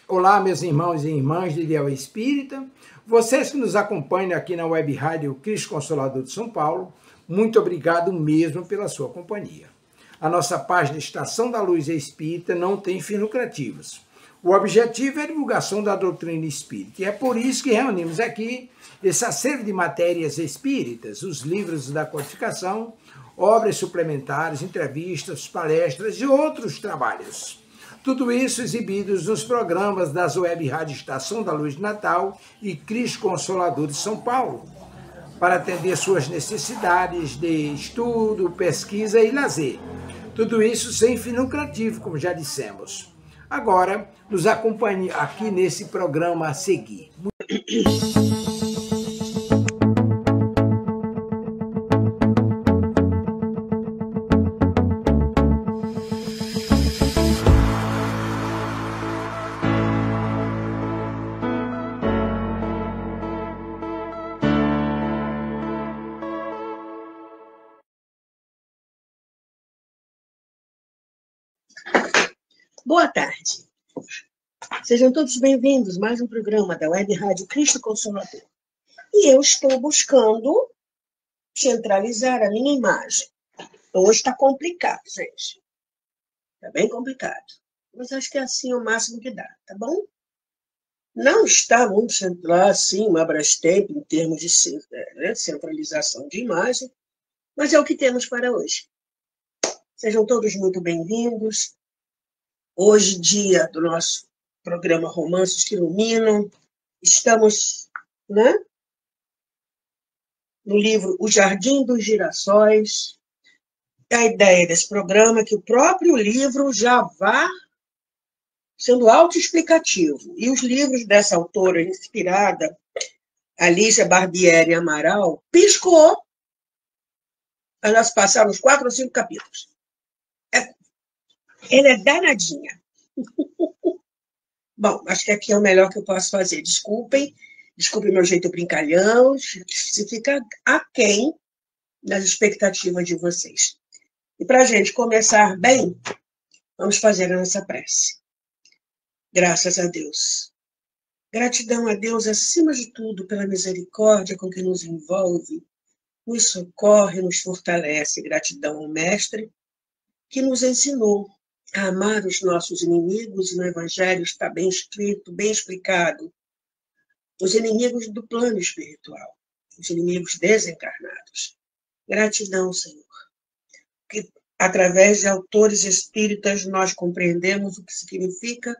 Olá, meus irmãos e irmãs de Ideal Espírita, vocês que nos acompanham aqui na Web Rádio Cristo Consolador de São Paulo, muito obrigado mesmo pela sua companhia. A nossa página Estação da Luz Espírita não tem fins lucrativos. O objetivo é a divulgação da doutrina espírita, e é por isso que reunimos aqui esse acervo de matérias espíritas, os livros da codificação, obras suplementares, entrevistas, palestras e outros trabalhos. Tudo isso exibidos nos programas das Web Rádio Estação da Luz de Natal e Cristo Consolador de São Paulo, para atender suas necessidades de estudo, pesquisa e lazer. Tudo isso sem fim lucrativo, como já dissemos. Agora, nos acompanhe aqui nesse programa a seguir. Boa tarde. Sejam todos bem-vindos a mais um programa da Web Rádio Cristo Consolador. E eu estou buscando centralizar a minha imagem. Hoje está complicado, gente. Está bem complicado. Mas acho que é assim o máximo que dá, tá bom? Não está muito central, assim, uma Brastemp em termos de centralização de imagem, mas é o que temos para hoje. Sejam todos muito bem-vindos. Hoje, dia do nosso programa Romances que Iluminam, estamos, no livro O Jardim dos Girassóis. A ideia desse programa é que o próprio livro já vá sendo autoexplicativo. E os livros dessa autora inspirada, Alicia Barbieri Amaral, piscou, nós passamos 4 ou 5 capítulos. Ela é danadinha. Bom, acho que aqui é o melhor que eu posso fazer. Desculpem meu jeito brincalhão, se fica aquém das expectativas de vocês. E para a gente começar bem, vamos fazer a nossa prece. Graças a Deus. Gratidão a Deus, acima de tudo, pela misericórdia com que nos envolve, nos socorre, nos fortalece. Gratidão ao Mestre, que nos ensinou a amar os nossos inimigos, e no Evangelho está bem escrito, bem explicado, os inimigos do plano espiritual, os inimigos desencarnados. Gratidão, Senhor, que através de autores espíritas nós compreendemos o que significa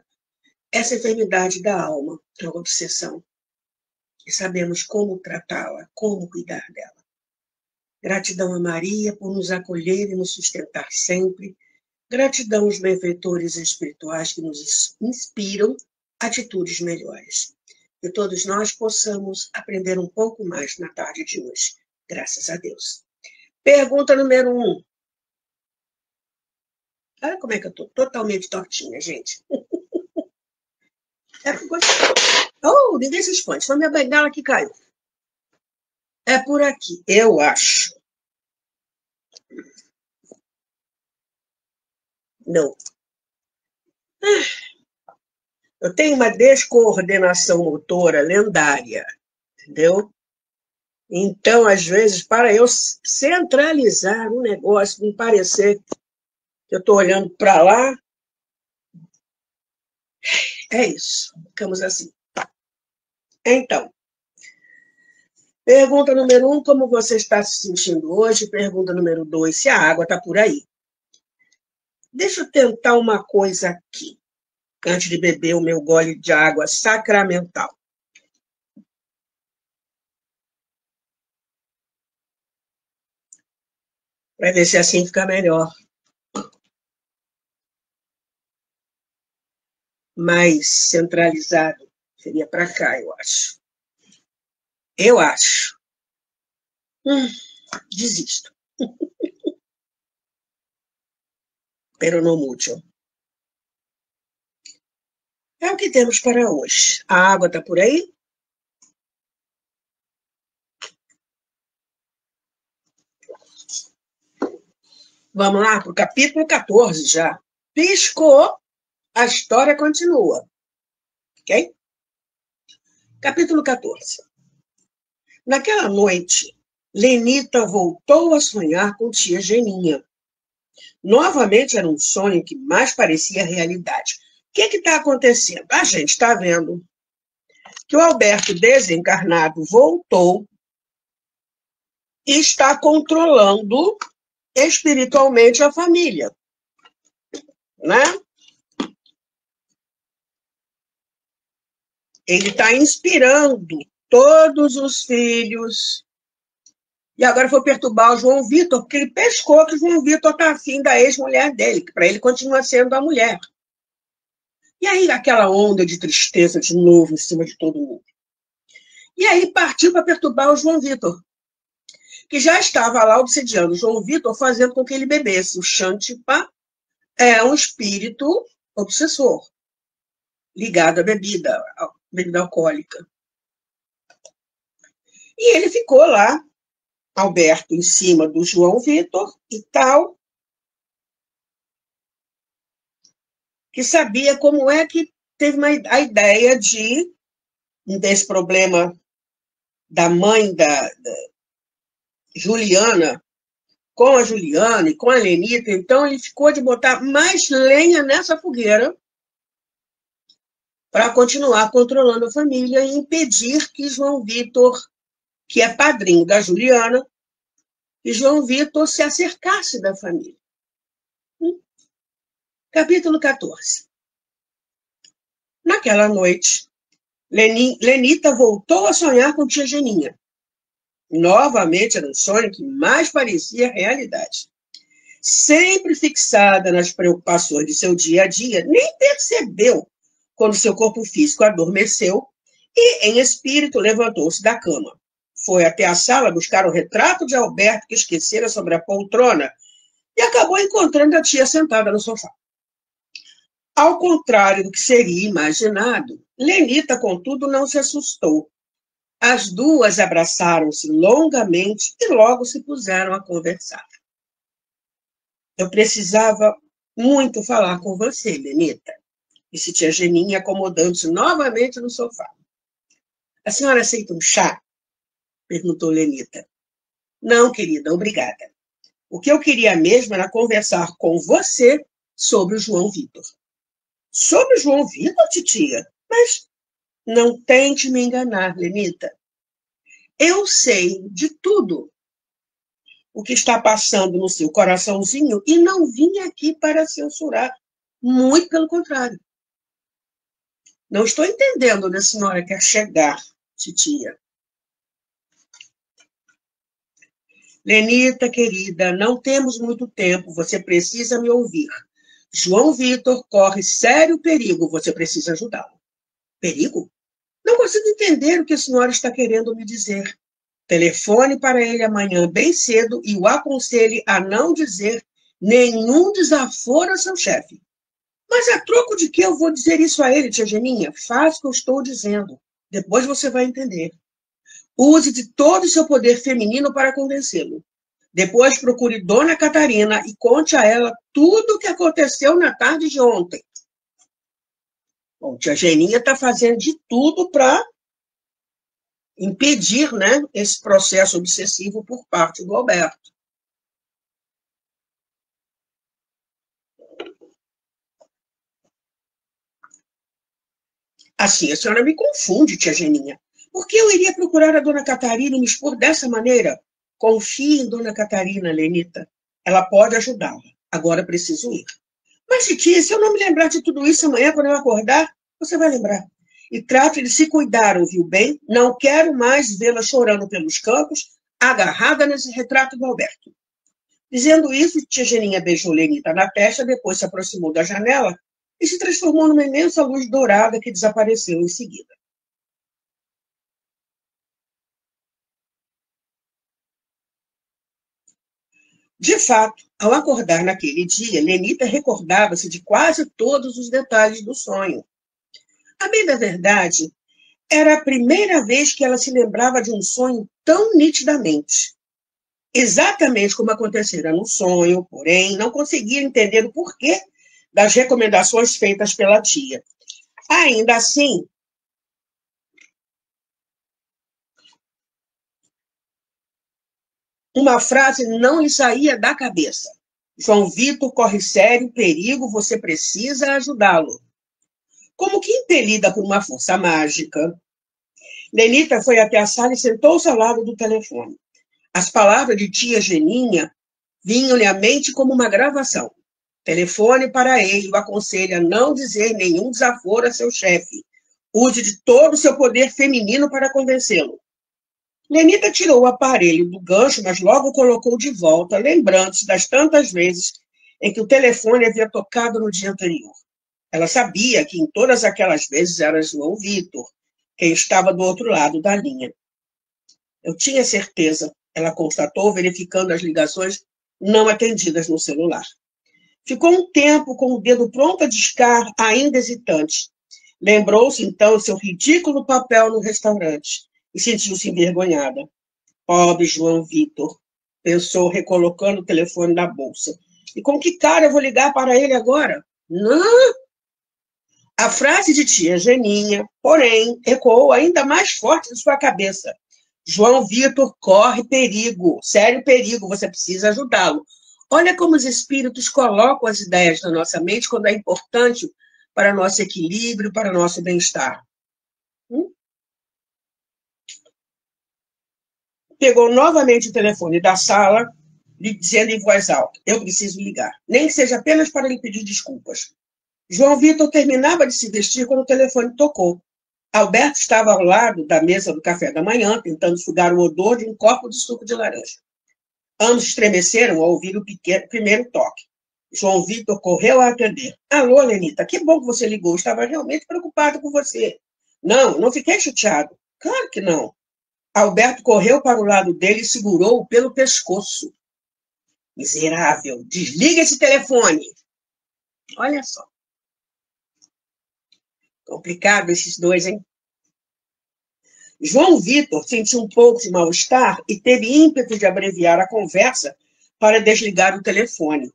essa enfermidade da alma, a obsessão, e sabemos como tratá-la, como cuidar dela. Gratidão a Maria por nos acolher e nos sustentar sempre. Gratidão aos benfeitores espirituais que nos inspiram atitudes melhores. Que todos nós possamos aprender um pouco mais na tarde de hoje. Graças a Deus. Pergunta número 1. Olha como é que eu estou totalmente tortinha, gente. Ninguém se espante. Foi minha bengala que caiu. É por aqui, eu acho. Não. Eu tenho uma descoordenação motora lendária, entendeu? Então, às vezes, para eu centralizar um negócio, me parecer que eu estou olhando para lá, é isso. Ficamos assim. Então, pergunta número 1, como você está se sentindo hoje? Pergunta número 2, se a água está por aí. Deixa eu tentar uma coisa aqui, antes de beber o meu gole de água sacramental. Para ver se assim fica melhor. Mais centralizado. Seria para cá, eu acho. Eu acho. Desisto. Pero no mucho. É o que temos para hoje. A água está por aí? Vamos lá para o capítulo 14 já. Piscou, a história continua. ok? Capítulo 14. Naquela noite, Lenita voltou a sonhar com tia Geninha. Novamente era um sonho que mais parecia realidade. O que está acontecendo? A gente está vendo que o Alberto desencarnado voltou e está controlando espiritualmente a família, né? Ele está inspirando todos os filhos. E agora foi perturbar o João Vitor, porque ele pescou que o João Vitor está afim da ex-mulher dele, que para ele continua sendo a mulher. E aí aquela onda de tristeza de novo em cima de todo mundo. E aí partiu para perturbar o João Vitor, que já estava lá obsediando o João Vitor, fazendo com que ele bebesse. O Xantipa é um espírito obsessor, ligado à bebida alcoólica. E ele ficou lá, Alberto em cima do João Vitor e tal, que sabia como é que teve a ideia desse problema da mãe da Juliana, com a Juliana e com a Lenita. Então ele ficou de botar mais lenha nessa fogueira para continuar controlando a família e impedir que João Vitor, que é padrinho da Juliana, que João Vitor se acercasse da família. Capítulo 14. Naquela noite, Lenita voltou a sonhar com tia Geninha. Novamente era um sonho que mais parecia realidade. Sempre fixada nas preocupações de seu dia a dia, nem percebeu quando seu corpo físico adormeceu e, em espírito, levantou-se da cama. Foi até a sala buscar o retrato de Alberto que esquecera sobre a poltrona e acabou encontrando a tia sentada no sofá. Ao contrário do que seria imaginado, Lenita, contudo, não se assustou. As duas abraçaram-se longamente e logo se puseram a conversar. Eu precisava muito falar com você, Lenita, disse tia Geninha, acomodando-se novamente no sofá. A senhora aceita um chá? Perguntou Lenita. Não, querida, obrigada. O que eu queria mesmo era conversar com você sobre o João Vitor. Sobre o João Vitor, titia? Mas não tente me enganar, Lenita. Eu sei de tudo o que está passando no seu coraçãozinho e não vim aqui para censurar. Muito pelo contrário. Não estou entendendo onde a senhora quer chegar, titia. Lenita, querida, não temos muito tempo. Você precisa me ouvir. João Vitor corre sério perigo. Você precisa ajudá-lo. Perigo? Não consigo entender o que a senhora está querendo me dizer. Telefone para ele amanhã bem cedo e o aconselhe a não dizer nenhum desaforo a seu chefe. Mas a troco de que eu vou dizer isso a ele, tia Geninha? Faz o que eu estou dizendo. Depois você vai entender. Use de todo o seu poder feminino para convencê-lo. Depois procure Dona Catarina e conte a ela tudo o que aconteceu na tarde de ontem. Bom, tia Geninha está fazendo de tudo para impedir, né, esse processo obsessivo por parte do Alberto. Assim, a senhora me confunde, tia Geninha. Por que eu iria procurar a Dona Catarina e me expor dessa maneira? Confie em Dona Catarina, Lenita. Ela pode ajudá-la. Agora preciso ir. Mas, titia, se eu não me lembrar de tudo isso amanhã, quando eu acordar, você vai lembrar. E trate de se cuidar, ouviu bem? Não quero mais vê-la chorando pelos campos, agarrada nesse retrato do Alberto. Dizendo isso, tia Geninha beijou Lenita na testa, depois se aproximou da janela e se transformou numa imensa luz dourada que desapareceu em seguida. De fato, ao acordar naquele dia, Lenita recordava-se de quase todos os detalhes do sonho. A bem da verdade, era a primeira vez que ela se lembrava de um sonho tão nitidamente. Exatamente como acontecera no sonho, porém, não conseguia entender o porquê das recomendações feitas pela tia. Ainda assim, Uma frase não lhe saía da cabeça. João Vitor corre sério perigo, você precisa ajudá-lo. Como que impelida por uma força mágica, Lenita foi até a sala e sentou-se ao lado do telefone. As palavras de tia Geninha vinham-lhe à mente como uma gravação. Telefone para ele, o aconselha a não dizer nenhum desaforo a seu chefe. Use de todo o seu poder feminino para convencê-lo. Lenita tirou o aparelho do gancho, mas logo o colocou de volta, lembrando-se das tantas vezes em que o telefone havia tocado no dia anterior. Ela sabia que em todas aquelas vezes era João Vitor, quem estava do outro lado da linha. Eu tinha certeza, ela constatou, verificando as ligações não atendidas no celular. Ficou um tempo com o dedo pronto a discar, ainda hesitante. Lembrou-se, então, do seu ridículo papel no restaurante e sentiu-se envergonhada. Pobre João Vitor, pensou, recolocando o telefone na bolsa. E com que cara eu vou ligar para ele agora? Não! A frase de tia Geninha, porém, ecoou ainda mais forte em sua cabeça. João Vitor corre perigo, sério perigo, você precisa ajudá-lo. Olha como os espíritos colocam as ideias na nossa mente quando é importante para nosso equilíbrio, para nosso bem-estar. Pegou novamente o telefone da sala, lhe dizendo em voz alta, eu preciso ligar, nem que seja apenas para lhe pedir desculpas. João Vitor terminava de se vestir quando o telefone tocou. Alberto estava ao lado da mesa do café da manhã, tentando sugar o odor de um copo de suco de laranja. Ambos estremeceram ao ouvir o primeiro toque. João Vitor correu a atender. Alô, Lenita, que bom que você ligou. Estava realmente preocupado com você. Não fiquei chateado. Claro que não. Alberto correu para o lado dele e segurou-o pelo pescoço. Miserável, desliga esse telefone. Olha só. Complicado esses dois, hein? João Vitor sentiu um pouco de mal-estar e teve ímpeto de abreviar a conversa para desligar o telefone.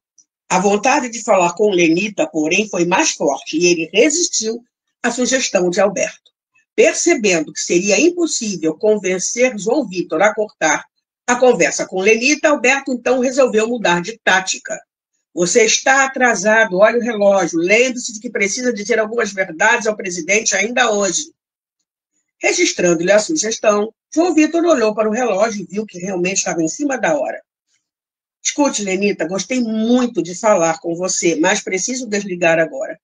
A vontade de falar com Lenita, porém, foi mais forte e ele resistiu à sugestão de Alberto. Percebendo que seria impossível convencer João Vitor a cortar a conversa com Lenita, Alberto então resolveu mudar de tática. Você está atrasado, olha o relógio, lembre-se de que precisa dizer algumas verdades ao presidente ainda hoje. Registrando-lhe a sugestão, João Vitor olhou para o relógio e viu que realmente estava em cima da hora. Escute, Lenita, gostei muito de falar com você, mas preciso desligar agora.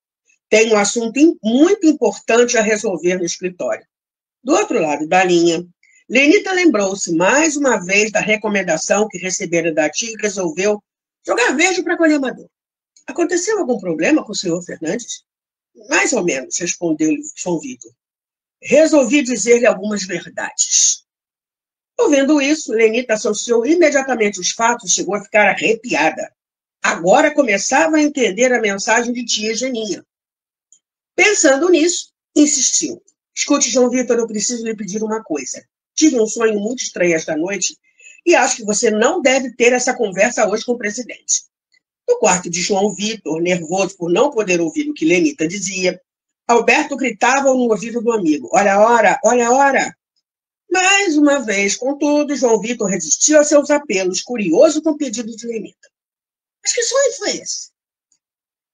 Tenho um assunto muito importante a resolver no escritório. Do outro lado da linha, Lenita lembrou-se mais uma vez da recomendação que recebera da tia e resolveu jogar verde para Colhemador. Aconteceu algum problema com o senhor Fernandes? Mais ou menos, respondeu-lhe João Vitor. Resolvi dizer-lhe algumas verdades. Ouvindo isso, Lenita associou imediatamente os fatos e chegou a ficar arrepiada. Agora começava a entender a mensagem de tia Geninha. Pensando nisso, insistiu. Escute, João Vitor, eu preciso lhe pedir uma coisa. Tive um sonho muito estranho esta noite e acho que você não deve ter essa conversa hoje com o presidente. No quarto de João Vitor, nervoso por não poder ouvir o que Lenita dizia, Alberto gritava no ouvido do amigo. Olha a hora, olha a hora. Mais uma vez, contudo, João Vitor resistiu aos seus apelos, curioso com o pedido de Lenita. Mas que sonho foi esse?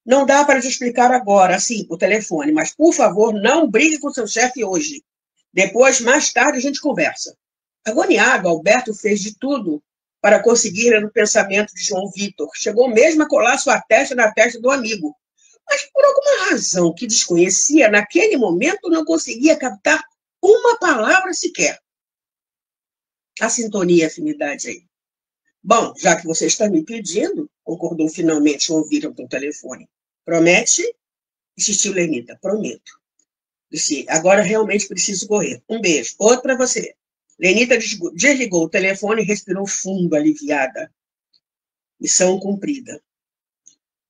Não dá para te explicar agora, assim, por telefone, mas, por favor, não brigue com seu chefe hoje. Depois, mais tarde, a gente conversa. Agoniado, Alberto fez de tudo para conseguir ler o pensamento de João Vitor. Chegou mesmo a colar sua testa na testa do amigo. Mas, por alguma razão que desconhecia, naquele momento não conseguia captar uma palavra sequer. A sintonia e a afinidade aí. Bom, já que você está me pedindo, concordou finalmente João Vitor pelo telefone. Promete? Insistiu Lenita. Prometo. Disse, agora realmente preciso correr. Um beijo. Outro para você. Lenita desligou o telefone e respirou fundo, aliviada. Missão cumprida.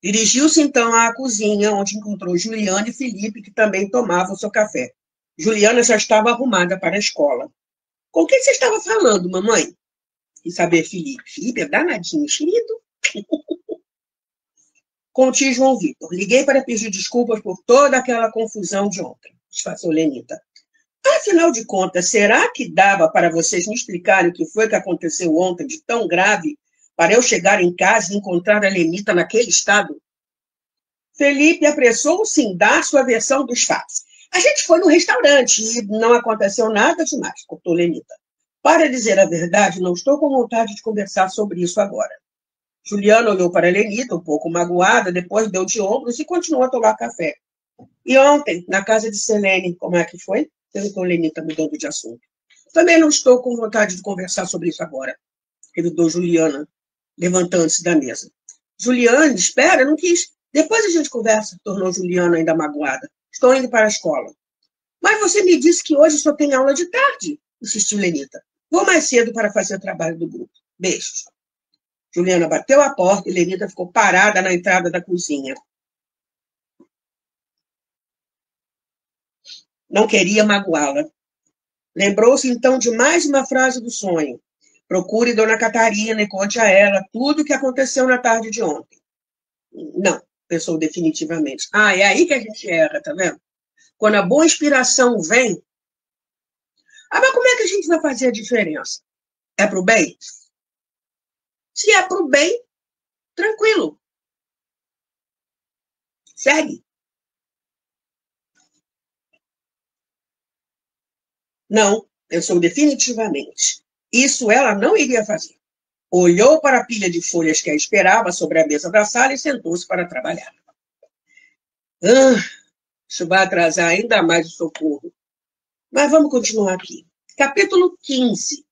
Dirigiu-se então à cozinha, onde encontrou Juliana e Felipe, que também tomavam seu café. Juliana já estava arrumada para a escola. Com quem você estava falando, mamãe? E saber Felipe. Felipe é danadinho, querido. Com o tio João Vitor. Liguei para pedir desculpas por toda aquela confusão de ontem. Disfarçou Lenita. Afinal de contas, será que dava para vocês me explicarem o que foi que aconteceu ontem de tão grave para eu chegar em casa e encontrar a Lenita naquele estado? Felipe apressou-se em dar sua versão dos fatos. A gente foi no restaurante e não aconteceu nada demais, cortou Lenita. Para dizer a verdade, não estou com vontade de conversar sobre isso agora. Juliana olhou para a Lenita, um pouco magoada, depois deu de ombros e continuou a tomar café. E ontem, na casa de Selene, como é que foi? Perguntou Lenita, mudando de assunto. Também não estou com vontade de conversar sobre isso agora, revidou Juliana, levantando-se da mesa. Juliana, espera, não quis. Depois a gente conversa, tornou Juliana ainda magoada. Estou indo para a escola. Mas você me disse que hoje só tem aula de tarde, insistiu Lenita. Vou mais cedo para fazer o trabalho do grupo. Beijos. Juliana bateu a porta e Lenita ficou parada na entrada da cozinha. Não queria magoá-la. Lembrou-se então de mais uma frase do sonho. Procure Dona Catarina e conte a ela tudo o que aconteceu na tarde de ontem. Não, pensou definitivamente. É aí que a gente erra, tá vendo? Quando a boa inspiração vem... mas como é que a gente vai fazer a diferença? É pro bem? Se é pro bem, tranquilo. Segue. Não, pensou definitivamente. Isso ela não iria fazer. Olhou para a pilha de folhas que a esperava sobre a mesa da sala e sentou-se para trabalhar. Isso vai atrasar ainda mais o socorro. Mas vamos continuar aqui. Capítulo 15.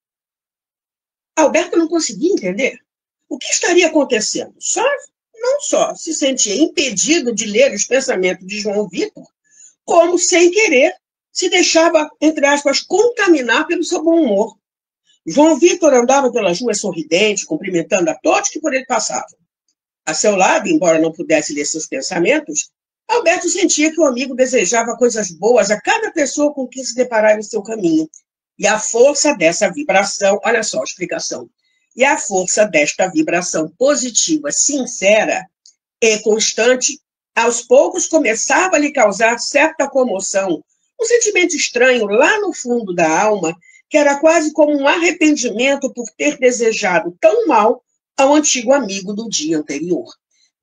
Alberto não conseguia entender. O que estaria acontecendo? Não só se sentia impedido de ler os pensamentos de João Vitor, como, sem querer, se deixava, entre aspas, contaminar pelo seu bom humor. João Vitor andava pelas ruas sorridente, cumprimentando a todos que por ele passavam. A seu lado, embora não pudesse ler seus pensamentos, Alberto sentia que o amigo desejava coisas boas a cada pessoa com quem se deparava em seu caminho. E a força dessa vibração, olha só a explicação, e a força desta vibração positiva, sincera e constante, aos poucos começava a lhe causar certa comoção, um sentimento estranho lá no fundo da alma, que era quase como um arrependimento por ter desejado tão mal ao antigo amigo do dia anterior.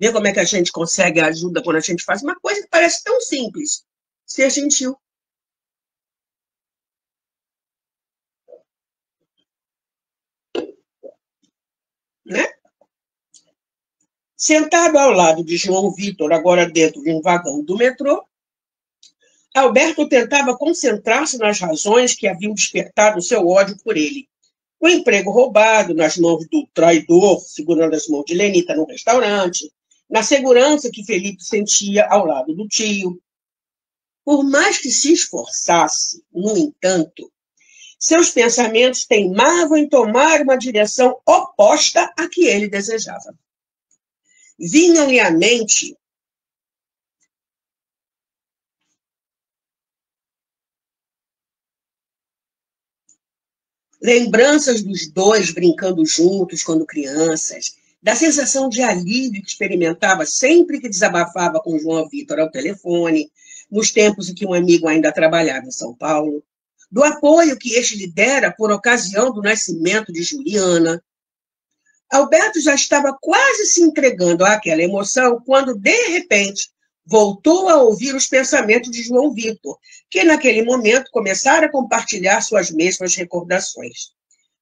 Vê como é que a gente consegue ajuda quando a gente faz uma coisa que parece tão simples. Ser gentil. Né? Sentado ao lado de João Vitor, agora dentro de um vagão do metrô, Alberto tentava concentrar-se nas razões que haviam despertado o seu ódio por ele. O emprego roubado nas mãos do traidor, segurando as mãos de Lenita no restaurante, na segurança que Felipe sentia ao lado do tio. Por mais que se esforçasse, no entanto, seus pensamentos teimavam em tomar uma direção oposta à que ele desejava. Vinham-lhe à mente lembranças dos dois brincando juntos quando crianças, da sensação de alívio que experimentava sempre que desabafava com João Vitor ao telefone, nos tempos em que um amigo ainda trabalhava em São Paulo, do apoio que este lhe dera por ocasião do nascimento de Juliana. Alberto já estava quase se entregando àquela emoção quando, de repente, voltou a ouvir os pensamentos de João Vitor, que naquele momento começara a compartilhar suas mesmas recordações.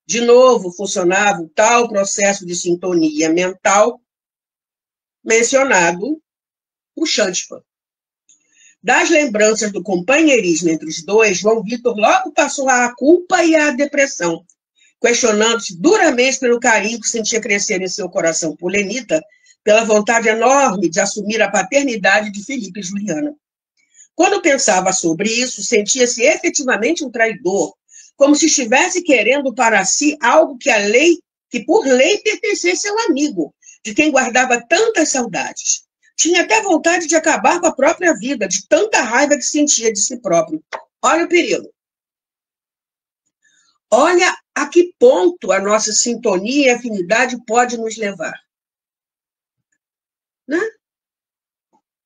De novo, funcionava o tal processo de sintonia mental mencionado por Shantippa. Das lembranças do companheirismo entre os dois, João Vitor logo passou à culpa e à depressão, questionando-se duramente pelo carinho que sentia crescer em seu coração por Lenita, pela vontade enorme de assumir a paternidade de Felipe e Juliana. Quando pensava sobre isso, sentia-se efetivamente um traidor, como se estivesse querendo para si algo que por lei pertencesse ao amigo, de quem guardava tantas saudades. Tinha até vontade de acabar com a própria vida, de tanta raiva que sentia de si próprio. Olha o perigo. Olha a que ponto a nossa sintonia e afinidade pode nos levar. Né?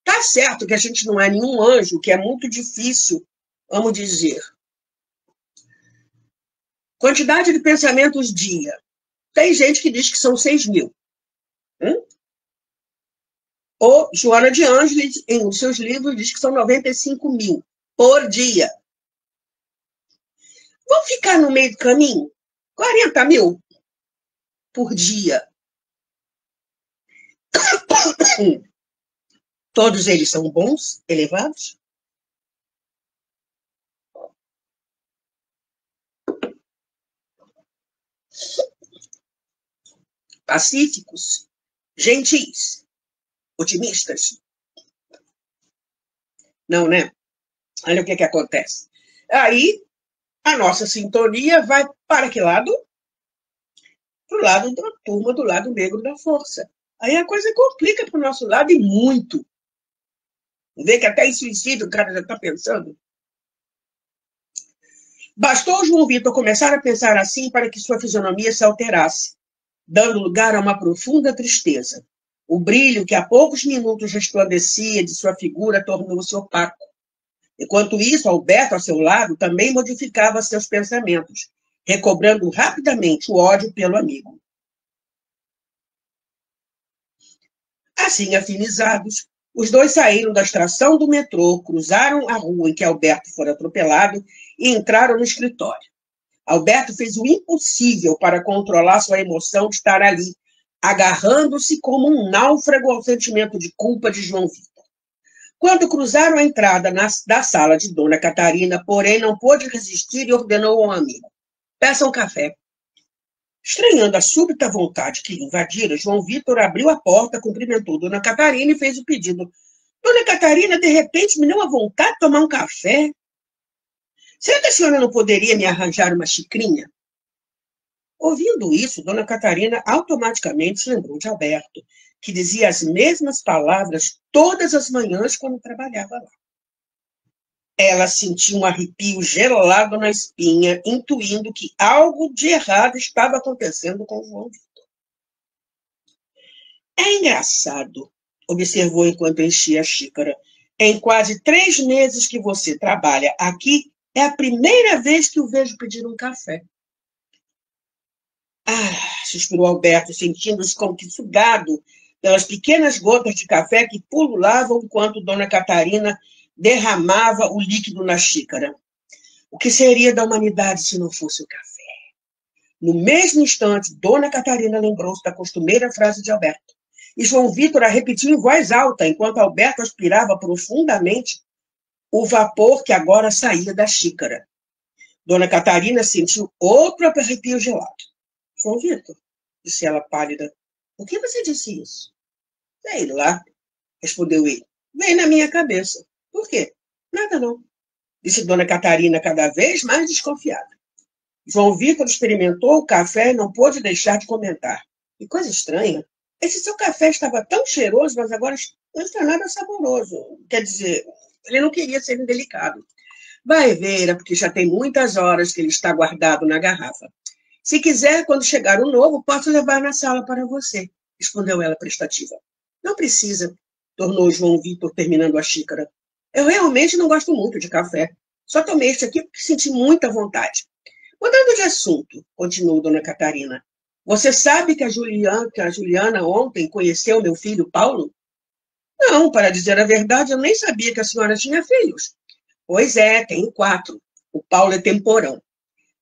Tá certo que a gente não é nenhum anjo, que é muito difícil, vamos dizer, Quantidade de pensamentos dia. Tem gente que diz que são 6.000. Ou Joana de Ângeles, em um dos seus livros, diz que são 95.000 por dia. Vamos ficar no meio do caminho? 40.000 por dia. Todos eles são bons, elevados? Pacíficos? Gentis? Otimistas? Não, né? Olha o que acontece. Aí, a nossa sintonia vai para que lado? Para o lado da turma, do lado negro da força. Aí a coisa complica para o nosso lado e muito. Vê que até em suicídio o cara já está pensando. Bastou João Vitor começar a pensar assim para que sua fisionomia se alterasse, dando lugar a uma profunda tristeza. O brilho que há poucos minutos resplandecia de sua figura tornou-se opaco. Enquanto isso, Alberto, ao seu lado, também modificava seus pensamentos, recobrando rapidamente o ódio pelo amigo. Assim, afinizados, os dois saíram da estação do metrô, cruzaram a rua em que Alberto fora atropelado e entraram no escritório. Alberto fez o impossível para controlar sua emoção de estar ali, agarrando-se como um náufrago ao sentimento de culpa de João Vitor. Quando cruzaram a entrada da sala de Dona Catarina, porém, não pôde resistir e ordenou ao amigo: peça um café. Estranhando a súbita vontade que lhe invadira, João Vitor abriu a porta, cumprimentou Dona Catarina e fez o pedido. Dona Catarina, de repente, me deu uma vontade de tomar um café. Será que a senhora não poderia me arranjar uma xicrinha? Ouvindo isso, Dona Catarina automaticamente se lembrou de Alberto, que dizia as mesmas palavras todas as manhãs quando trabalhava lá. Ela sentiu um arrepio gelado na espinha, intuindo que algo de errado estava acontecendo com João Vitor. É engraçado, observou enquanto enchia a xícara. Em quase 3 meses que você trabalha aqui, é a primeira vez que o vejo pedir um café. Ah, suspirou Alberto, sentindo-se como que sugado pelas pequenas gotas de café que pululavam enquanto Dona Catarina derramava o líquido na xícara. O que seria da humanidade se não fosse o café? No mesmo instante, Dona Catarina lembrou-se da costumeira frase de Alberto. E João Vitor a repetiu em voz alta, enquanto Alberto aspirava profundamente o vapor que agora saía da xícara. Dona Catarina sentiu outro arrepio gelado. João Vitor, disse ela pálida, por que você disse isso? Sei lá, respondeu ele. Veio na minha cabeça. Por quê? Nada não, disse Dona Catarina cada vez mais desconfiada. João Vitor experimentou o café e não pôde deixar de comentar. Que coisa estranha. Esse seu café estava tão cheiroso, mas agora não está nada saboroso. Quer dizer, ele não queria ser indelicado. Vai ver, é porque já tem muitas horas que ele está guardado na garrafa. Se quiser, quando chegar o novo, posso levar na sala para você, respondeu ela prestativa. Não precisa, tornou João Vitor, terminando a xícara. Eu realmente não gosto muito de café. Só tomei este aqui porque senti muita vontade. Mudando de assunto, continuou Dona Catarina. Você sabe que a Juliana ontem conheceu meu filho Paulo? Não, para dizer a verdade, eu nem sabia que a senhora tinha filhos. Pois é, tenho 4. O Paulo é temporão.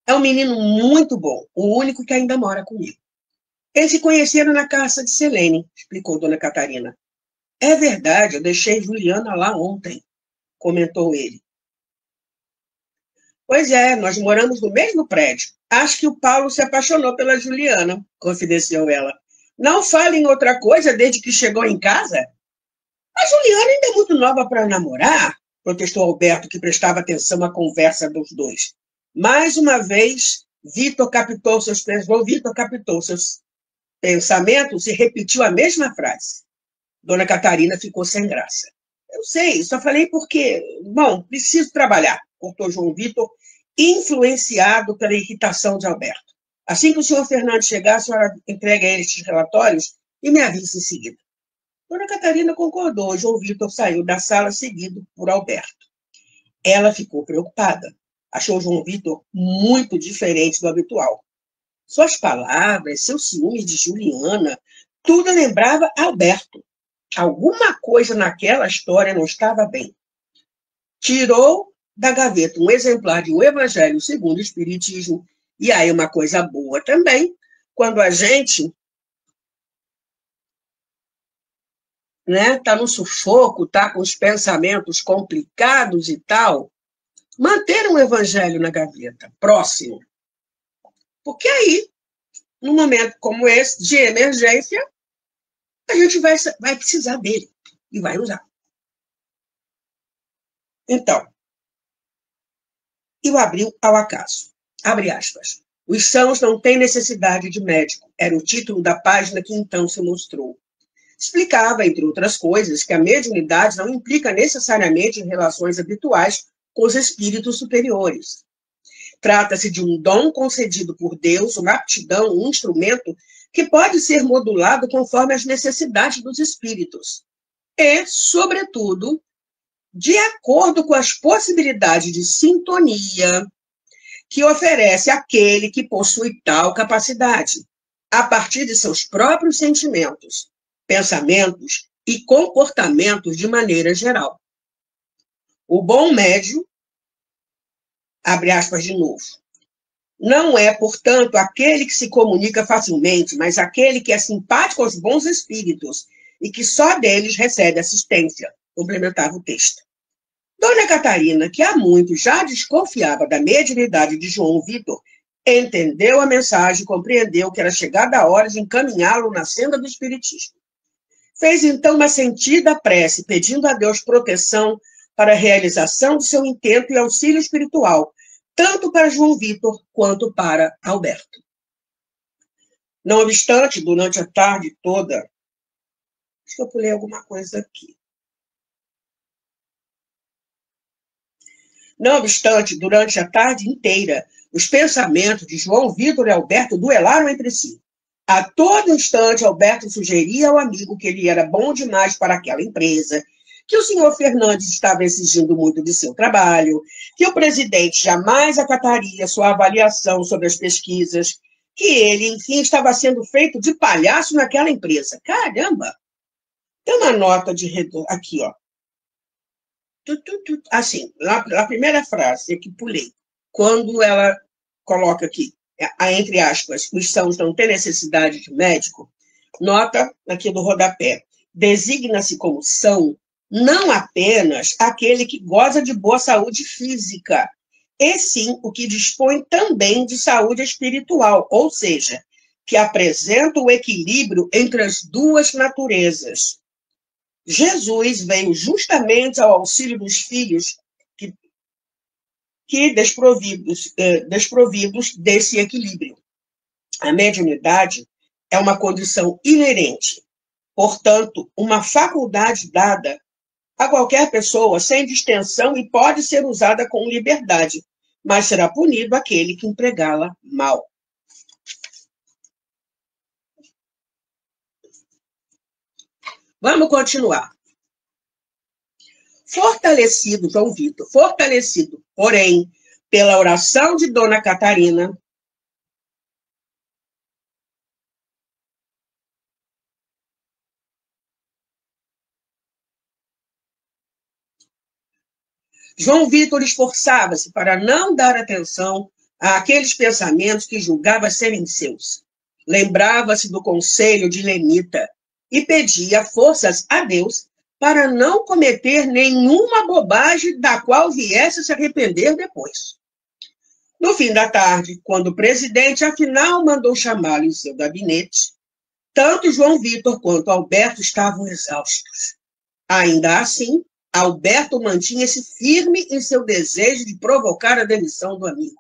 É um menino muito bom, o único que ainda mora comigo. Eles se conheceram na casa de Selene, explicou Dona Catarina. É verdade, eu deixei Juliana lá ontem, comentou ele. Pois é, nós moramos no mesmo prédio. Acho que o Paulo se apaixonou pela Juliana, confidenciou ela. Não fale em outra coisa desde que chegou em casa? A Juliana ainda é muito nova para namorar, protestou Alberto, que prestava atenção à conversa dos dois. Mais uma vez, Vitor captou seus pensamentos e repetiu a mesma frase. Dona Catarina ficou sem graça. Eu sei, só falei porque... Bom, preciso trabalhar, cortou João Vitor, influenciado pela irritação de Alberto. Assim que o senhor Fernando chegar, a senhora entrega a ele estes relatórios e me avisa em seguida. Dona Catarina concordou. João Vitor saiu da sala seguido por Alberto. Ela ficou preocupada. achou João Vitor muito diferente do habitual. Suas palavras, seus ciúmes de Juliana, tudo lembrava Alberto. Alguma coisa naquela história não estava bem. Tirou da gaveta um exemplar de O Evangelho segundo o Espiritismo, e aí uma coisa boa também, quando a gente tá no sufoco, tá com os pensamentos complicados e tal, manter um evangelho na gaveta, próximo. Porque aí, num momento como esse, de emergência, a gente vai precisar dele e vai usar. Então, e o abriu ao acaso. Abre aspas. Os sãos não têm necessidade de médico, era o título da página que então se mostrou. Explicava, entre outras coisas, que a mediunidade não implica necessariamente em relações habituais com os espíritos superiores. Trata-se de um dom concedido por Deus, uma aptidão, um instrumento que pode ser modulado conforme as necessidades dos espíritos e, sobretudo, de acordo com as possibilidades de sintonia que oferece aquele que possui tal capacidade, a partir de seus próprios sentimentos, pensamentos e comportamentos de maneira geral. O bom médium, abre aspas de novo, não é, portanto, aquele que se comunica facilmente, mas aquele que é simpático aos bons espíritos e que só deles recebe assistência, complementava o texto. Dona Catarina, que há muito já desconfiava da mediunidade de João Vitor, entendeu a mensagem e compreendeu que era chegada a hora de encaminhá-lo na senda do espiritismo. Fez então uma sentida prece, pedindo a Deus proteção para a realização do seu intento e auxílio espiritual, tanto para João Vitor quanto para Alberto. Não obstante, durante a tarde toda, acho que eu pulei alguma coisa aqui. Não obstante, durante a tarde inteira, os pensamentos de João Vitor e Alberto duelaram entre si. A todo instante, Alberto sugeria ao amigo que ele era bom demais para aquela empresa, que o senhor Fernandes estava exigindo muito de seu trabalho, que o presidente jamais acataria sua avaliação sobre as pesquisas, que ele, enfim, estava sendo feito de palhaço naquela empresa. Caramba! Tem uma nota de aqui, ó. Assim, a primeira frase que pulei, quando ela coloca aqui, entre aspas, os sãos não têm necessidade de médico, nota aqui do rodapé, designa-se como são não apenas aquele que goza de boa saúde física, e sim o que dispõe também de saúde espiritual, ou seja, que apresenta o equilíbrio entre as duas naturezas. Jesus veio justamente ao auxílio dos filhos que desprovidos desse equilíbrio. A mediunidade é uma condição inerente, portanto, uma faculdade dada a qualquer pessoa sem distinção e pode ser usada com liberdade, mas será punido aquele que empregá-la mal. Vamos continuar. Fortalecido, João Vitor, fortalecido, porém, pela oração de Dona Catarina, João Vitor esforçava-se para não dar atenção àqueles pensamentos que julgava serem seus. Lembrava-se do conselho de Lenita e pedia forças a Deus para não cometer nenhuma bobagem da qual viesse a se arrepender depois. No fim da tarde, quando o presidente afinal mandou chamá-lo em seu gabinete, tanto João Vitor quanto Alberto estavam exaustos. Ainda assim, Alberto mantinha-se firme em seu desejo de provocar a demissão do amigo.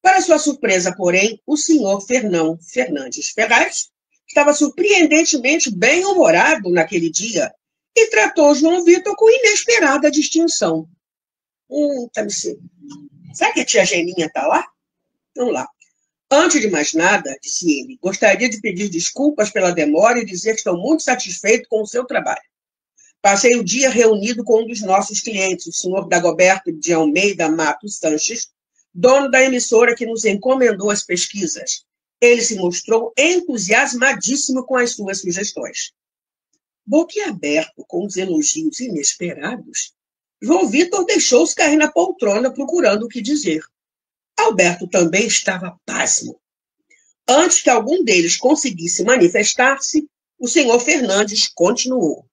Para sua surpresa, porém, o senhor Fernão Fernandes Ferraz estava surpreendentemente bem-humorado naquele dia e tratou João Vitor com inesperada distinção. Será que a tia Geninha está lá? Vamos lá. Antes de mais nada, disse ele, gostaria de pedir desculpas pela demora e dizer que estou muito satisfeito com o seu trabalho. Passei o dia reunido com um dos nossos clientes, o senhor Dagoberto de Almeida Matos Sanches, dono da emissora que nos encomendou as pesquisas. Ele se mostrou entusiasmadíssimo com as suas sugestões. Boquiaberto com os elogios inesperados, João Vitor deixou-se cair na poltrona procurando o que dizer. Alberto também estava pasmo. Antes que algum deles conseguisse manifestar-se, o senhor Fernandes continuou.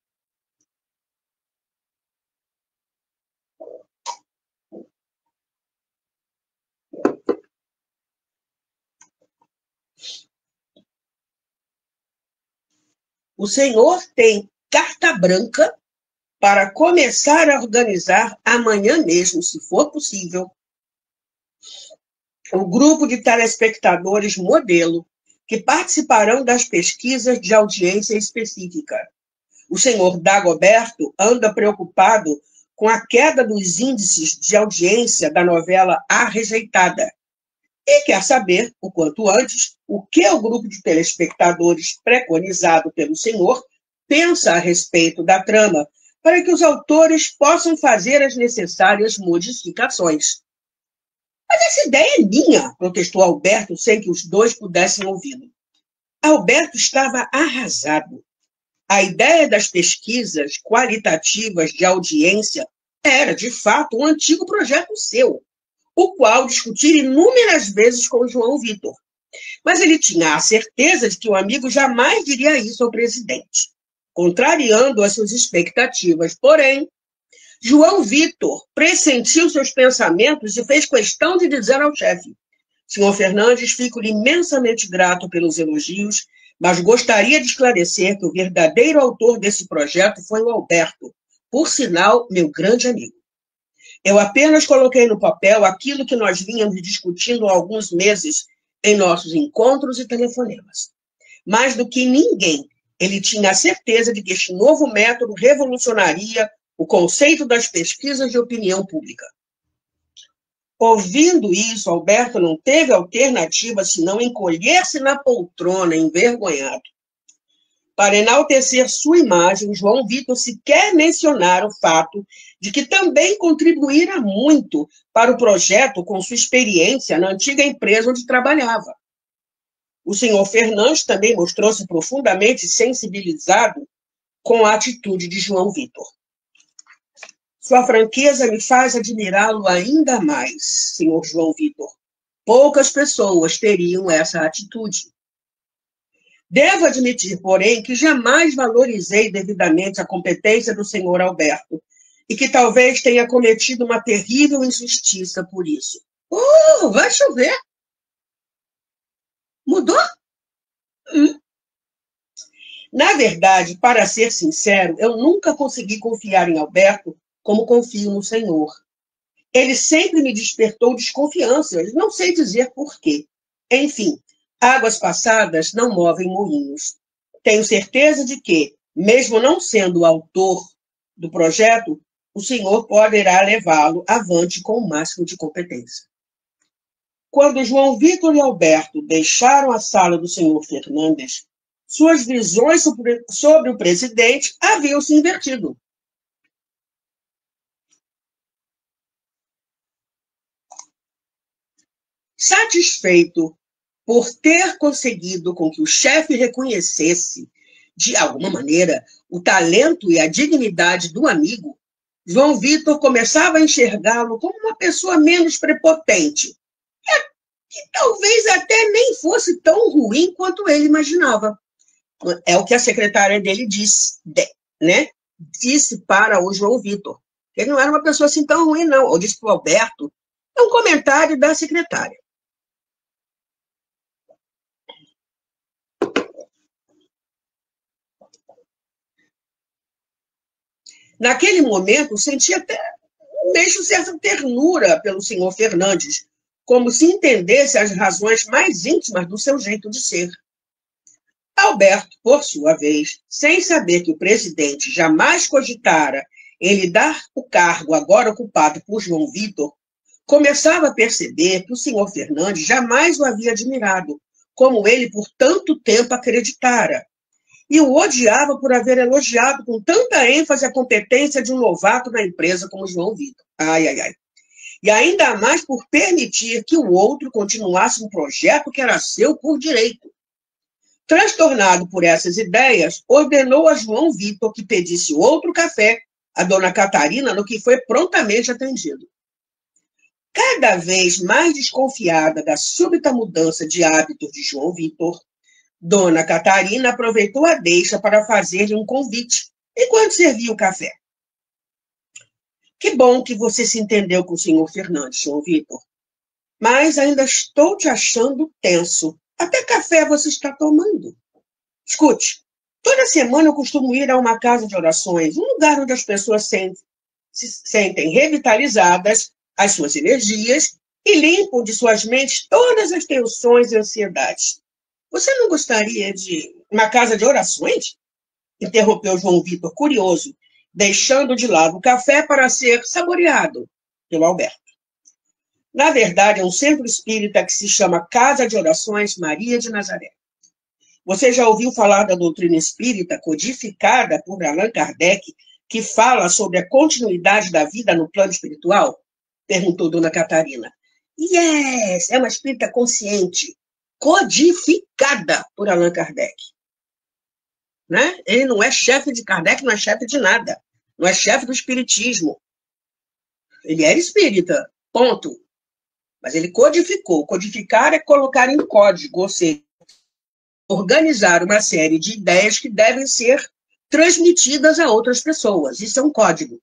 O senhor tem carta branca para começar a organizar amanhã mesmo, se for possível, o grupo de telespectadores modelo que participarão das pesquisas de audiência específica. O senhor Dagoberto anda preocupado com a queda dos índices de audiência da novela A Rejeitada e quer saber, o quanto antes, o que o grupo de telespectadores preconizado pelo senhor pensa a respeito da trama, para que os autores possam fazer as necessárias modificações. Mas essa ideia é minha, protestou Alberto, sem que os dois pudessem ouvi-lo. Alberto estava arrasado. A ideia das pesquisas qualitativas de audiência era, de fato, um antigo projeto seu, o qual discutir inúmeras vezes com João Vitor. Mas ele tinha a certeza de que o amigo jamais diria isso ao presidente, contrariando as suas expectativas. Porém, João Vitor pressentiu seus pensamentos e fez questão de dizer ao chefe: senhor Fernandes, fico-lhe imensamente grato pelos elogios, mas gostaria de esclarecer que o verdadeiro autor desse projeto foi o Alberto, por sinal, meu grande amigo. Eu apenas coloquei no papel aquilo que nós vínhamos discutindo há alguns meses em nossos encontros e telefonemas. Mais do que ninguém, ele tinha a certeza de que este novo método revolucionaria o conceito das pesquisas de opinião pública. Ouvindo isso, Alberto não teve alternativa senão encolher-se na poltrona, envergonhado. Para enaltecer sua imagem, João Vitor sequer mencionara o fato de que também contribuíra muito para o projeto com sua experiência na antiga empresa onde trabalhava. O senhor Fernandes também mostrou-se profundamente sensibilizado com a atitude de João Vitor. Sua franqueza me faz admirá-lo ainda mais, senhor João Vitor. Poucas pessoas teriam essa atitude. Devo admitir, porém, que jamais valorizei devidamente a competência do senhor Alberto e que talvez tenha cometido uma terrível injustiça por isso. Vai chover? Mudou? Na verdade, para ser sincero, eu nunca consegui confiar em Alberto como confio no senhor. Ele sempre me despertou desconfiança, não sei dizer por quê. Enfim, águas passadas não movem moinhos. Tenho certeza de que, mesmo não sendo o autor do projeto, o senhor poderá levá-lo avante com o máximo de competência. Quando João Vitor e Alberto deixaram a sala do senhor Fernandes, suas visões sobre o presidente haviam se invertido. Satisfeito por ter conseguido com que o chefe reconhecesse, de alguma maneira, o talento e a dignidade do amigo, João Vitor começava a enxergá-lo como uma pessoa menos prepotente, que talvez até nem fosse tão ruim quanto ele imaginava. É o que a secretária dele disse, né? Disse para o João Vitor. Ele não era uma pessoa assim tão ruim, não. Ou disse para o Alberto. É um comentário da secretária. Naquele momento, senti até mesmo certa ternura pelo senhor Fernandes, como se entendesse as razões mais íntimas do seu jeito de ser. Alberto, por sua vez, sem saber que o presidente jamais cogitara em lhe dar o cargo agora ocupado por João Vitor, começava a perceber que o senhor Fernandes jamais o havia admirado, como ele por tanto tempo acreditara. e o odiava por haver elogiado com tanta ênfase a competência de um novato na empresa como João Vitor. Ai, ai, ai. E ainda mais por permitir que o outro continuasse um projeto que era seu por direito. Transtornado por essas ideias, ordenou a João Vitor que pedisse outro café a dona Catarina, no que foi prontamente atendido. Cada vez mais desconfiada da súbita mudança de hábitos de João Vitor, dona Catarina aproveitou a deixa para fazer-lhe um convite, enquanto servia o café. Que bom que você se entendeu com o senhor Fernandes, João Vitor. Mas ainda estou te achando tenso. Até café você está tomando. Escute, toda semana eu costumo ir a uma casa de orações, um lugar onde as pessoas se sentem revitalizadas, as suas energias, e limpam de suas mentes todas as tensões e ansiedades. Você não gostaria de uma casa de orações? Interrompeu João Vitor, curioso, deixando de lado o café para ser saboreado pelo Alberto. Na verdade, é um centro espírita que se chama Casa de Orações Maria de Nazaré. Você já ouviu falar da doutrina espírita codificada por Allan Kardec, que fala sobre a continuidade da vida no plano espiritual? Perguntou dona Catarina. Yes, é uma espírita consciente, codificada por Allan Kardec. Né? Ele não é chefe de Kardec, não é chefe de nada. Não é chefe do espiritismo. Ele era espírita, ponto. Mas ele codificou. Codificar é colocar em código, ou seja, organizar uma série de ideias que devem ser transmitidas a outras pessoas. Isso é um código.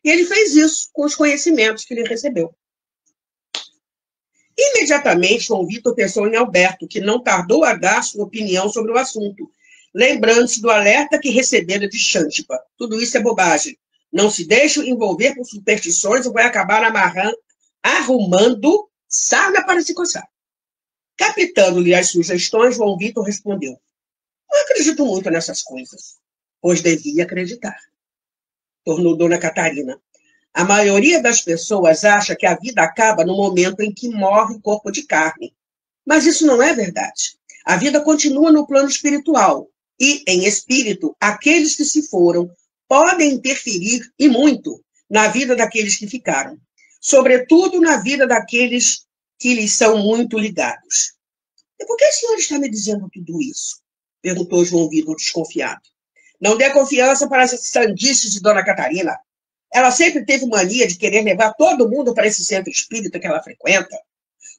E ele fez isso com os conhecimentos que ele recebeu. Imediatamente, João Vitor pensou em Alberto, que não tardou a dar sua opinião sobre o assunto, lembrando-se do alerta que recebera de Xântipa. Tudo isso é bobagem. Não se deixe envolver por superstições ou vai acabar arrumando sarna para se coçar. Captando-lhe as sugestões, João Vitor respondeu: não acredito muito nessas coisas, pois devia acreditar. Tornou dona Catarina. A maioria das pessoas acha que a vida acaba no momento em que morre o corpo de carne. Mas isso não é verdade. A vida continua no plano espiritual. E, em espírito, aqueles que se foram podem interferir, e muito, na vida daqueles que ficaram. Sobretudo na vida daqueles que lhes são muito ligados. E por que o senhor está me dizendo tudo isso? Perguntou João Vitor, desconfiado. Não dê confiança para essas sandices de dona Catarina. Ela sempre teve mania de querer levar todo mundo para esse centro espírita que ela frequenta.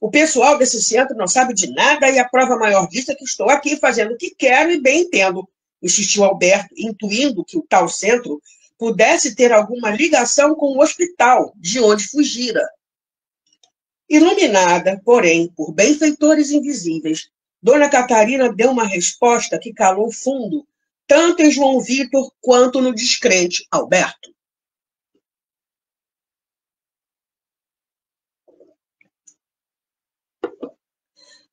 O pessoal desse centro não sabe de nada e a prova maior disso é que estou aqui fazendo o que quero e bem entendo, insistiu Alberto, intuindo que o tal centro pudesse ter alguma ligação com o hospital de onde fugira. Iluminada, porém, por benfeitores invisíveis, dona Catarina deu uma resposta que calou fundo, tanto em João Vitor quanto no descrente Alberto.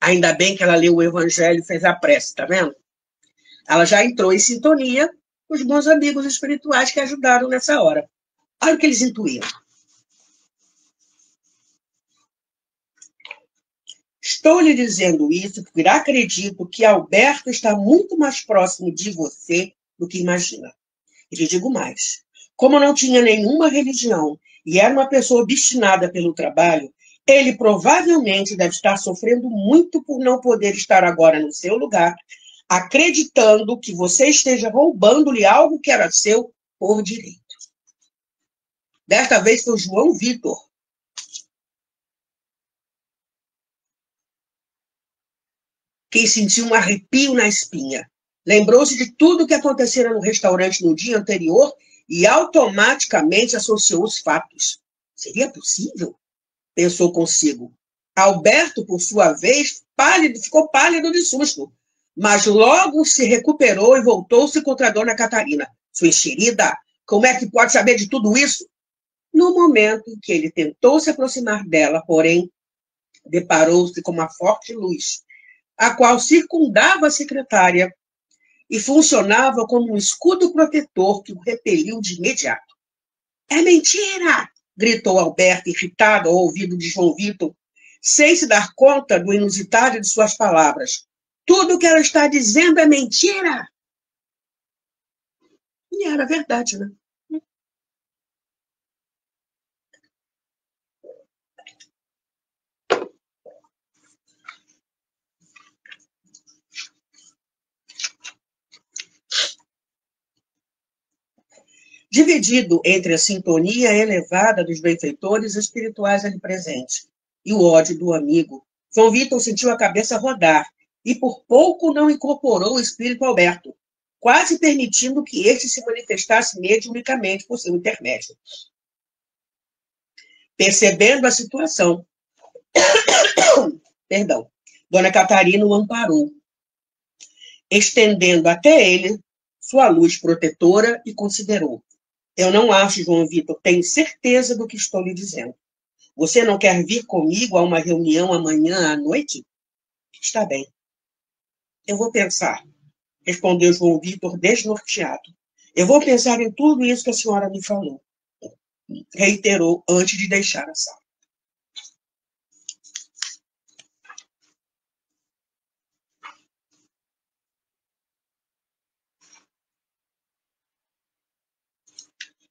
Ainda bem que ela leu o Evangelho e fez a prece, tá vendo? Ela já entrou em sintonia com os bons amigos espirituais que ajudaram nessa hora. Olha o que eles intuíram. Estou lhe dizendo isso porque acredito que Alberto está muito mais próximo de você do que imagina. E lhe digo mais. Como não tinha nenhuma religião e era uma pessoa obstinada pelo trabalho, ele provavelmente deve estar sofrendo muito por não poder estar agora no seu lugar, acreditando que você esteja roubando-lhe algo que era seu por direito. Desta vez foi João Vitor. Quem sentiu um arrepio na espinha. Lembrou-se de tudo o que acontecera no restaurante no dia anterior e automaticamente associou os fatos. Seria possível? Pensou consigo. Alberto, por sua vez, ficou pálido de susto, mas logo se recuperou e voltou-se contra a dona Catarina. Sua enxerida, como é que pode saber de tudo isso? No momento em que ele tentou se aproximar dela, porém, deparou-se com uma forte luz, a qual circundava a secretária e funcionava como um escudo protetor que o repeliu de imediato. É mentira! Gritou Alberto, irritado ao ouvido de João Vitor, sem se dar conta do inusitado de suas palavras. Tudo que ela está dizendo é mentira. E era verdade, né? Dividido entre a sintonia elevada dos benfeitores espirituais ali presentes e o ódio do amigo, João Vitor sentiu a cabeça rodar e por pouco não incorporou o espírito Alberto, quase permitindo que este se manifestasse mediunicamente por seu intermédio. Percebendo a situação, Dona Catarina o amparou, estendendo até ele sua luz protetora e considerou: eu não acho, João Vitor, tenho certeza do que estou lhe dizendo. Você não quer vir comigo a uma reunião amanhã à noite? Está bem. Eu vou pensar, respondeu João Vitor desnorteado. Eu vou pensar em tudo isso que a senhora me falou, reiterou antes de deixar a sala.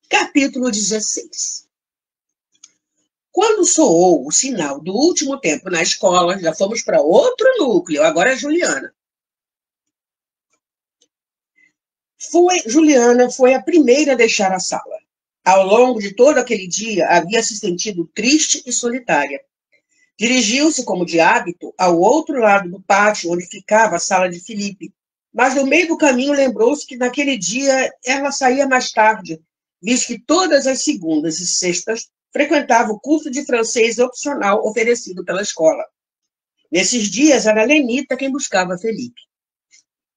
Capítulo 16. Quando soou o sinal do último tempo na escola, já fomos para outro núcleo, agora é Juliana. Juliana foi a primeira a deixar a sala. Ao longo de todo aquele dia, havia se sentido triste e solitária. Dirigiu-se, como de hábito, ao outro lado do pátio, onde ficava a sala de Felipe. Mas, no meio do caminho, lembrou-se que naquele dia ela saía mais tarde, visto que todas as segundas e sextas frequentava o curso de francês opcional oferecido pela escola. Nesses dias, era Lenita quem buscava Felipe.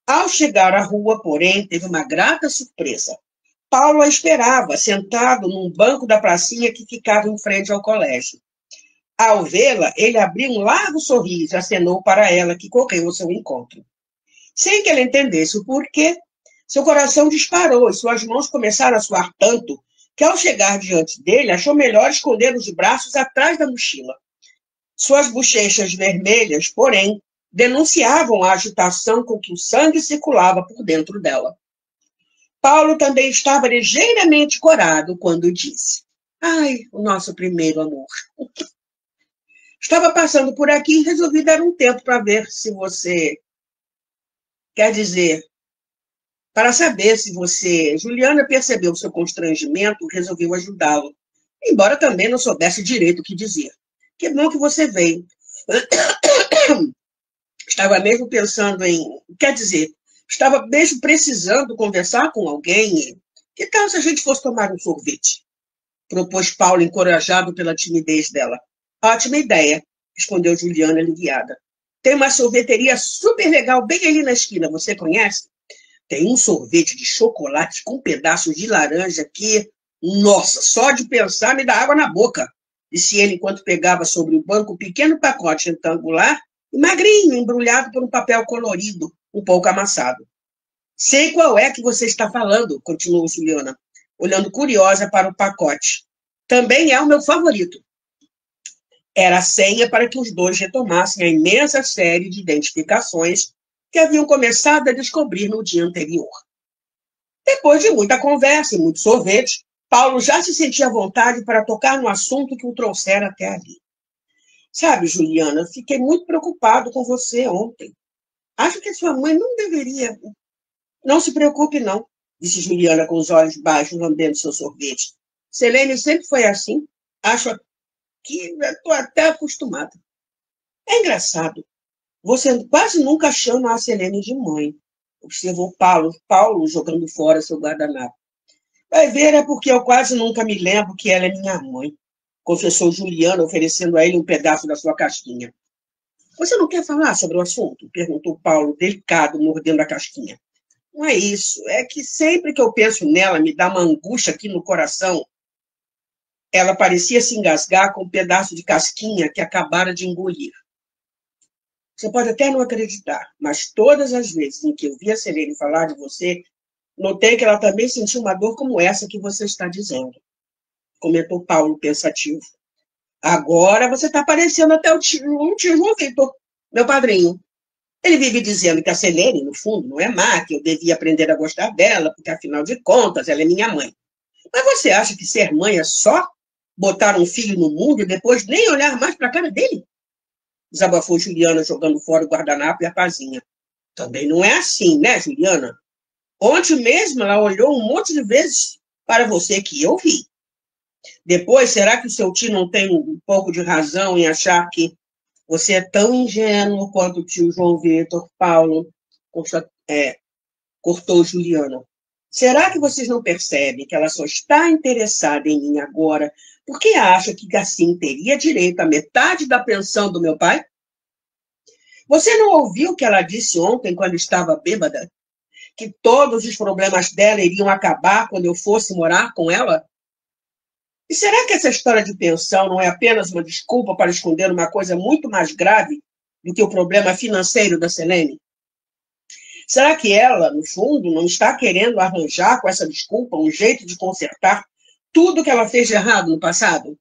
Ao chegar à rua, porém, teve uma grata surpresa. Paulo a esperava, sentado num banco da pracinha que ficava em frente ao colégio. Ao vê-la, ele abriu um largo sorriso e acenou para ela, que correu ao seu encontro. Sem que ela entendesse o porquê, seu coração disparou e suas mãos começaram a suar tanto que, ao chegar diante dele, achou melhor esconder os braços atrás da mochila. Suas bochechas vermelhas, porém, denunciavam a agitação com que o sangue circulava por dentro dela. Paulo também estava ligeiramente corado quando disse: ai, o nosso primeiro amor. Estava passando por aqui e resolvi dar um tempo para ver se você... Quer dizer, para saber se você... Juliana percebeu o seu constrangimento e resolveu ajudá-lo, embora também não soubesse direito o que dizer. Que bom que você veio. Estava mesmo pensando em... Quer dizer, estava mesmo precisando conversar com alguém. Que tal se a gente fosse tomar um sorvete? Propôs Paulo, encorajado pela timidez dela. Ótima ideia, respondeu Juliana, aliviada. Tem uma sorveteria super legal bem ali na esquina, você conhece? Tem um sorvete de chocolate com pedaços de laranja que, nossa, só de pensar me dá água na boca, disse ele enquanto pegava sobre o banco um pequeno pacote retangular e magrinho, embrulhado por um papel colorido, um pouco amassado. Sei qual é que você está falando, continuou Juliana, olhando curiosa para o pacote. Também é o meu favorito. Era a senha para que os dois retomassem a imensa série de identificações que haviam começado a descobrir no dia anterior. Depois de muita conversa e muito sorvete, Paulo já se sentia à vontade para tocar no assunto que o trouxera até ali. Sabe, Juliana, fiquei muito preocupado com você ontem. Acho que a sua mãe não deveria... Não se preocupe, não, disse Juliana com os olhos baixos, lambendo seu sorvete. Selene sempre foi assim. Acho que estou até acostumada. É engraçado. Você quase nunca chama a Selene de mãe, observou Paulo jogando fora seu guardanapo. Vai ver, é porque eu quase nunca me lembro que ela é minha mãe, confessou Juliana, oferecendo a ele um pedaço da sua casquinha. Você não quer falar sobre o assunto? Perguntou Paulo, delicado, mordendo a casquinha. Não é isso, é que sempre que eu penso nela, me dá uma angústia aqui no coração. Ela parecia se engasgar com um pedaço de casquinha que acabara de engolir. Você pode até não acreditar, mas todas as vezes em que eu vi a Selene falar de você, notei que ela também sentiu uma dor como essa que você está dizendo, comentou Paulo, pensativo. Agora você está parecendo até o tio João Vitor, meu padrinho. Ele vive dizendo que a Selene, no fundo, não é má, que eu devia aprender a gostar dela, porque, afinal de contas, ela é minha mãe. Mas você acha que ser mãe é só botar um filho no mundo e depois nem olhar mais para a cara dele? Desabafou Juliana, jogando fora o guardanapo e a pazinha. Também não é assim, né, Juliana? Ontem mesmo ela olhou um monte de vezes para você que eu vi. Depois, será que o seu tio não tem um pouco de razão em achar que você é tão ingênuo quanto o tio João Vitor, Paulo, cortou Juliana? Será que vocês não percebem que ela só está interessada em mim agora porque acha que assim teria direito à metade da pensão do meu pai? Você não ouviu o que ela disse ontem quando estava bêbada? Que todos os problemas dela iriam acabar quando eu fosse morar com ela? E será que essa história de pensão não é apenas uma desculpa para esconder uma coisa muito mais grave do que o problema financeiro da Selene? Será que ela, no fundo, não está querendo arranjar com essa desculpa um jeito de consertar tudo que ela fez de errado no passado?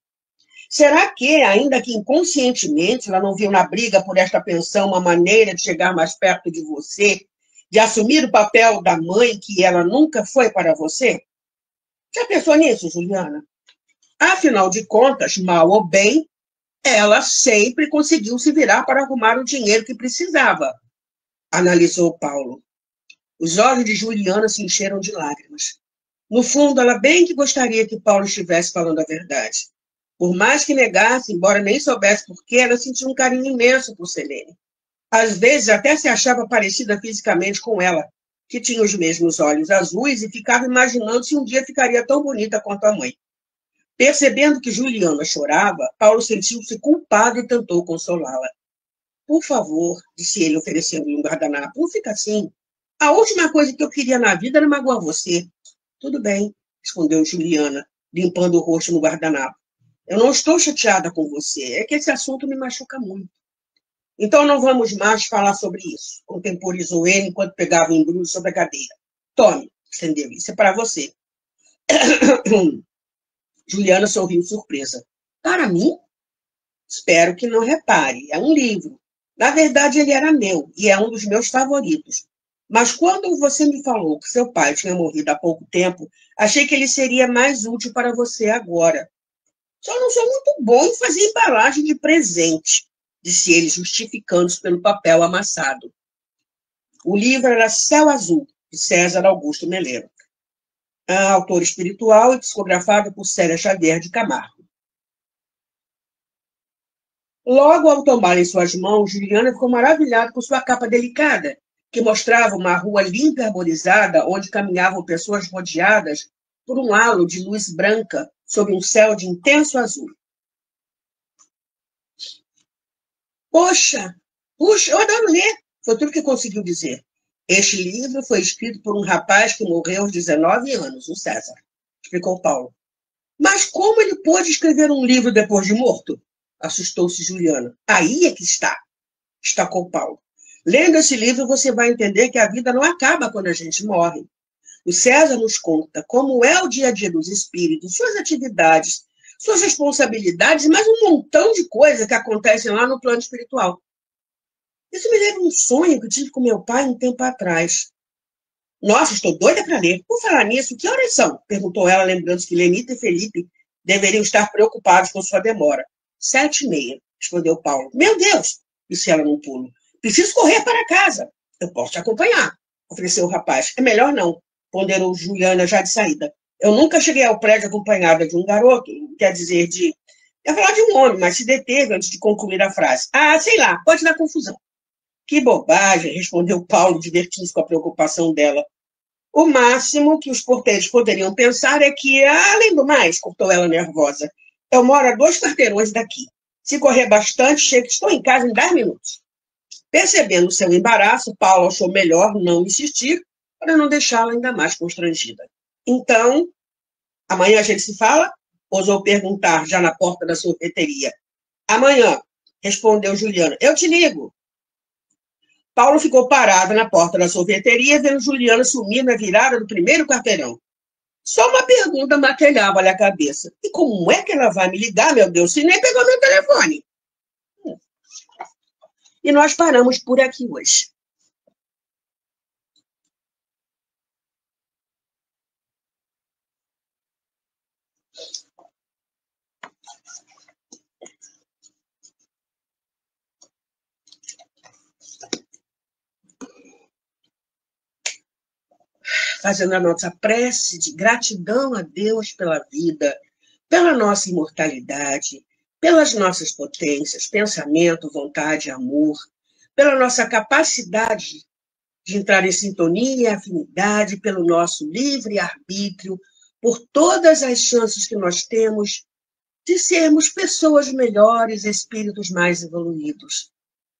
Será que, ainda que inconscientemente, ela não viu na briga por esta pensão uma maneira de chegar mais perto de você, de assumir o papel da mãe que ela nunca foi para você? Já pensou nisso, Juliana? Afinal de contas, mal ou bem, ela sempre conseguiu se virar para arrumar o dinheiro que precisava, analisou Paulo. Os olhos de Juliana se encheram de lágrimas. No fundo, ela bem que gostaria que Paulo estivesse falando a verdade. Por mais que negasse, embora nem soubesse por quê, ela sentia um carinho imenso por Selene. Às vezes, até se achava parecida fisicamente com ela, que tinha os mesmos olhos azuis e ficava imaginando se um dia ficaria tão bonita quanto a mãe. Percebendo que Juliana chorava, Paulo sentiu-se culpado e tentou consolá-la. Por favor, disse ele, oferecendo-lhe um guardanapo, não fica assim. A última coisa que eu queria na vida era magoar você. Tudo bem, respondeu Juliana, limpando o rosto no guardanapo. Eu não estou chateada com você, é que esse assunto me machuca muito. Então não vamos mais falar sobre isso, contemporizou ele enquanto pegava o embrulho sobre a cadeira. Tome, estendeu, isso é para você. Juliana sorriu surpresa. Para mim? Espero que não repare, é um livro. Na verdade, ele era meu, e é um dos meus favoritos. Mas quando você me falou que seu pai tinha morrido há pouco tempo, achei que ele seria mais útil para você agora. Só não sou muito bom em fazer embalagem de presente, disse ele, justificando-se pelo papel amassado. O livro era Céu Azul, de César Augusto Melero. Autor espiritual e psicografado por Célia Xavier de Camargo. Logo ao tomar em suas mãos, Juliana ficou maravilhada com sua capa delicada, que mostrava uma rua limpa e arborizada, onde caminhavam pessoas rodeadas por um halo de luz branca sob um céu de intenso azul. Poxa, eu adoro ler, foi tudo que conseguiu dizer. Este livro foi escrito por um rapaz que morreu aos 19 anos, o César, explicou Paulo. Mas como ele pôde escrever um livro depois de morto? Assustou-se Juliana. Aí é que está, destacou Paulo. Lendo esse livro, você vai entender que a vida não acaba quando a gente morre. O César nos conta como é o dia a dia dos espíritos, suas atividades, suas responsabilidades, mas um montão de coisas que acontecem lá no plano espiritual. Isso me lembra um sonho que tive com meu pai um tempo atrás. Nossa, estou doida para ler. Por falar nisso, que horas são? Perguntou ela, lembrando que Lenita e Felipe deveriam estar preocupados com sua demora. 7h30, respondeu Paulo. Meu Deus, disse ela num pulo. Preciso correr para casa. Eu posso te acompanhar, ofereceu o rapaz. É melhor não, ponderou Juliana já de saída. Eu nunca cheguei ao prédio acompanhada de um garoto, quer dizer, ia falar de um homem, mas se deteve antes de concluir a frase. Ah, sei lá, pode dar confusão. Que bobagem, respondeu Paulo, divertindo-se com a preocupação dela. O máximo que os porteiros poderiam pensar é que, além do mais, cortou ela nervosa, eu moro a 2 quarteirões daqui. Se correr bastante, chego, estou em casa em 10 minutos. Percebendo seu embaraço, Paulo achou melhor não insistir para não deixá-la ainda mais constrangida. Então, amanhã a gente se fala? Ousou perguntar já na porta da sorveteria. Amanhã, respondeu Juliana. Eu te ligo. Paulo ficou parado na porta da sorveteria, vendo Juliana sumir na virada do primeiro quarteirão. Só uma pergunta martelhava-lhe a cabeça. E como é que ela vai me ligar, meu Deus, se nem pegou meu telefone? E nós paramos por aqui hoje. fazendo a nossa prece de gratidão a Deus pela vida, pela nossa imortalidade, pelas nossas potências, pensamento, vontade, amor, pela nossa capacidade de entrar em sintonia e afinidade, pelo nosso livre-arbítrio, por todas as chances que nós temos de sermos pessoas melhores, espíritos mais evoluídos.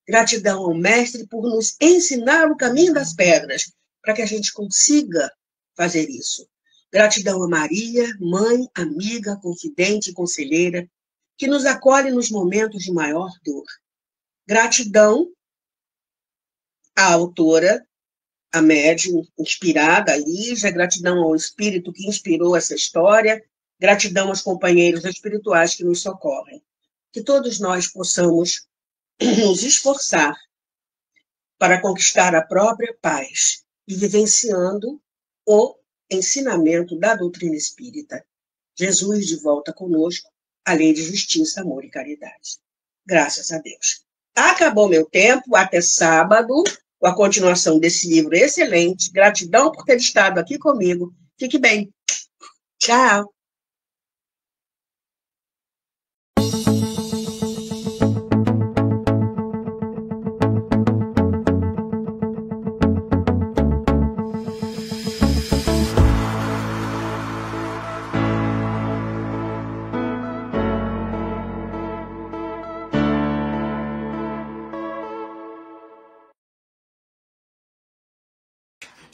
Gratidão ao Mestre por nos ensinar o caminho das pedras, para que a gente consiga fazer isso. Gratidão a Maria, mãe, amiga, confidente e conselheira, que nos acolhe nos momentos de maior dor. Gratidão à autora, a médium inspirada, a Lígia, gratidão ao espírito que inspirou essa história, gratidão aos companheiros espirituais que nos socorrem. Que todos nós possamos nos esforçar para conquistar a própria paz e vivenciando o ensinamento da doutrina espírita. Jesus de volta conosco, a lei de justiça, amor e caridade. Graças a Deus. Acabou meu tempo, até sábado, com a continuação desse livro excelente. Gratidão por ter estado aqui comigo. Fique bem. Tchau.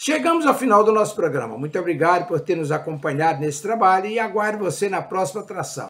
Chegamos ao final do nosso programa. Muito obrigado por ter nos acompanhado nesse trabalho e aguardo você na próxima atração.